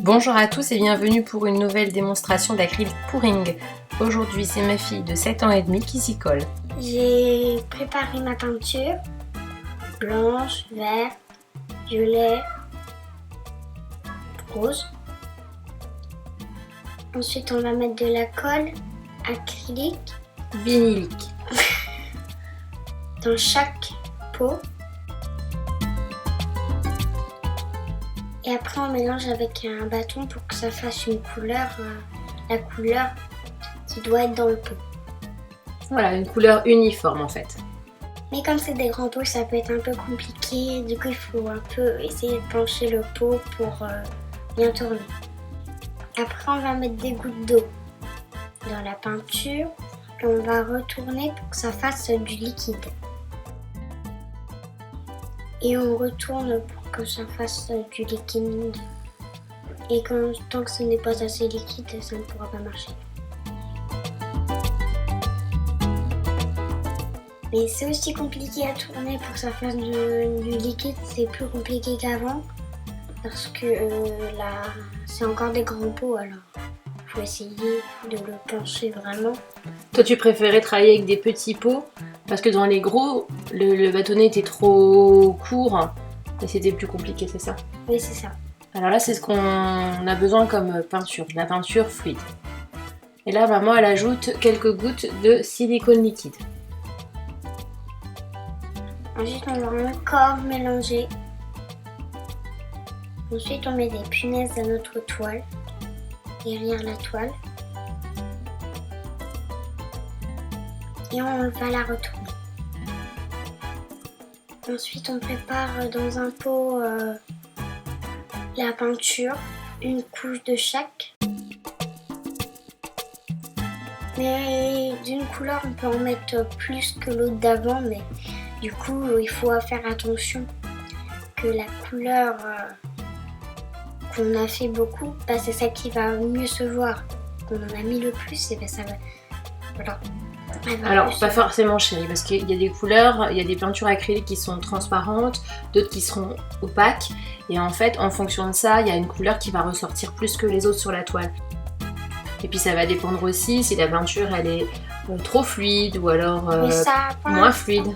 Bonjour à tous et bienvenue pour une nouvelle démonstration d'acrylique pouring. Aujourd'hui, c'est ma fille de 7 ans et demi qui s'y colle. J'ai préparé ma peinture, blanche, verte, violet, rose. Ensuite, on va mettre de la colle acrylique Vinylique. dans chaque pot. Et après, on mélange avec un bâton pour que ça fasse une couleur, la couleur qui doit être dans le pot. Voilà, une couleur uniforme en fait. Mais comme c'est des grands pots, ça peut être un peu compliqué. Du coup, il faut un peu essayer de pencher le pot pour bien tourner. Après, on va mettre des gouttes d'eau dans la peinture et on va retourner pour que ça fasse du liquide. Et on retourne pour que ça fasse du liquide. Et tant que ce n'est pas assez liquide, ça ne pourra pas marcher. Mais c'est aussi compliqué à tourner pour que ça fasse du liquide, c'est plus compliqué qu'avant. Parce que là, c'est encore des grands pots, alors il faut essayer de le pencher vraiment. Toi, tu préférais travailler avec des petits pots parce que dans les gros, le bâtonnet était trop court et c'était plus compliqué, c'est ça? Oui, c'est ça. Alors là, c'est ce qu'on a besoin comme peinture, de la peinture fluide. Et là, maman, elle ajoute quelques gouttes de silicone liquide. Ensuite, on va encore mélanger. Ensuite, on met des punaises dans notre toile, derrière la toile. Et on va la retourner. Ensuite, on prépare dans un pot la peinture, une couche de chaque. Mais d'une couleur, on peut en mettre plus que l'autre d'avant, mais du coup, il faut faire attention que la couleur qu'on a fait beaucoup, c'est celle qui va mieux se voir. Qu'on en a mis le plus, et ça va. Voilà. Alors, pas forcément chérie, parce qu'il y a des couleurs, il y a des peintures acryliques qui sont transparentes, d'autres qui seront opaques. Et en fait, en fonction de ça, il y a une couleur qui va ressortir plus que les autres sur la toile. Et puis ça va dépendre aussi si la peinture elle est trop fluide ou alors moins fluide.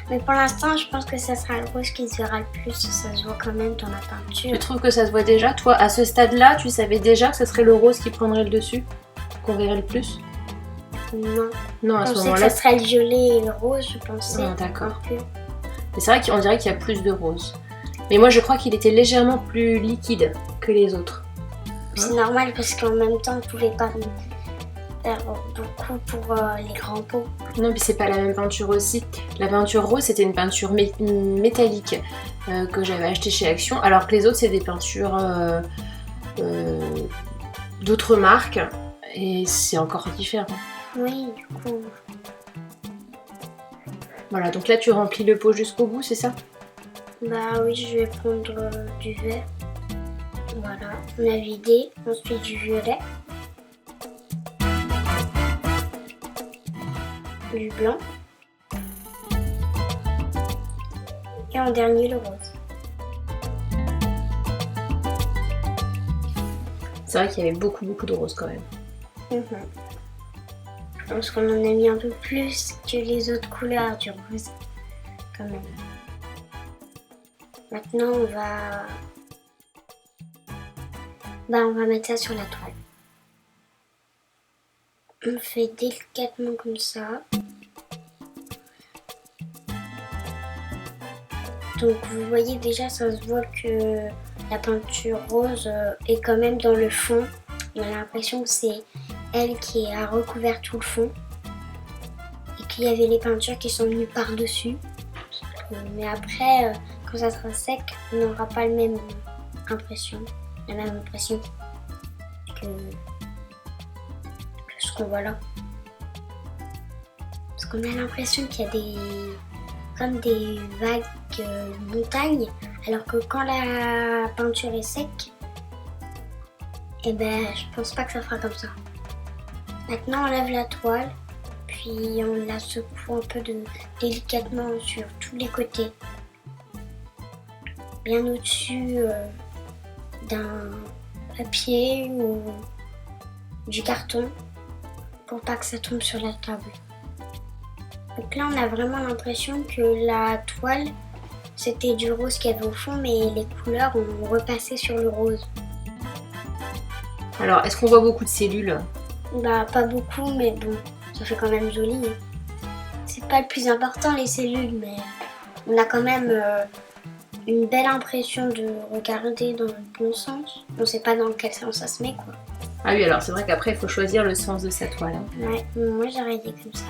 Mais pour l'instant, je pense que ça sera le rose qui se verra le plus. Ça se voit quand même dans la peinture. Tu trouves que ça se voit déjà? Toi, à ce stade-là, tu savais déjà que ce serait le rose qui prendrait le dessus? Qu'on verrait le plus? Non. Non, à je ce pensais moment-là. que ça serait le violet et le rose, je pensais. Ah, d'accord. Mais c'est vrai qu'on dirait qu'il y a plus de rose. Mais moi, je crois qu'il était légèrement plus liquide que les autres. C'est normal parce qu'en même temps, on ne pouvait pas faire beaucoup pour les grands pots. Non, puis c'est pas la même peinture aussi. La peinture rose, c'était une peinture métallique que j'avais achetée chez Action, alors que les autres, c'est des peintures d'autres marques et c'est encore différent. Oui, du coup. Voilà, donc là, tu remplis le pot jusqu'au bout, c'est ça? Bah oui, je vais prendre du vert. Voilà, on a vidé, ensuite du violet, du blanc et en dernier le rose. C'est vrai qu'il y avait beaucoup de rose quand même. Je pense qu'on en a mis un peu plus que les autres couleurs du rose, quand même. Maintenant, on va mettre ça sur la toile. On fait délicatement comme ça. Donc vous voyez déjà, ça se voit que la peinture rose est quand même dans le fond. On a l'impression que c'est elle qui a recouvert tout le fond. Et qu'il y avait les peintures qui sont venues par-dessus. Mais après, quand ça sera sec, on n'aura pas la même impression que ce qu'on voit là. Parce qu'on a l'impression qu'il y a comme des vagues montagnes, alors que quand la peinture est sec, je pense pas que ça fera comme ça. Maintenant on lève la toile, puis on la secoue un peu délicatement sur tous les côtés, bien au-dessus papier ou du carton pour pas que ça tombe sur la table. Donc là, on a vraiment l'impression que la toile, c'était du rose qu'il y avait au fond, mais les couleurs ont repassé sur le rose. Alors, est-ce qu'on voit beaucoup de cellules? Bah, pas beaucoup, mais bon, ça fait quand même joli. C'est pas le plus important, les cellules, mais on a quand même une belle impression de regarder dans le bon sens. On sait pas dans quel sens ça se met, quoi. Ah oui, alors c'est vrai qu'après, il faut choisir le sens de sa toile. Ouais, moi j'aurais dit comme ça.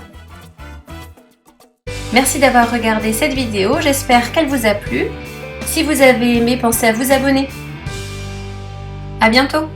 Merci d'avoir regardé cette vidéo, j'espère qu'elle vous a plu. Si vous avez aimé, pensez à vous abonner. À bientôt!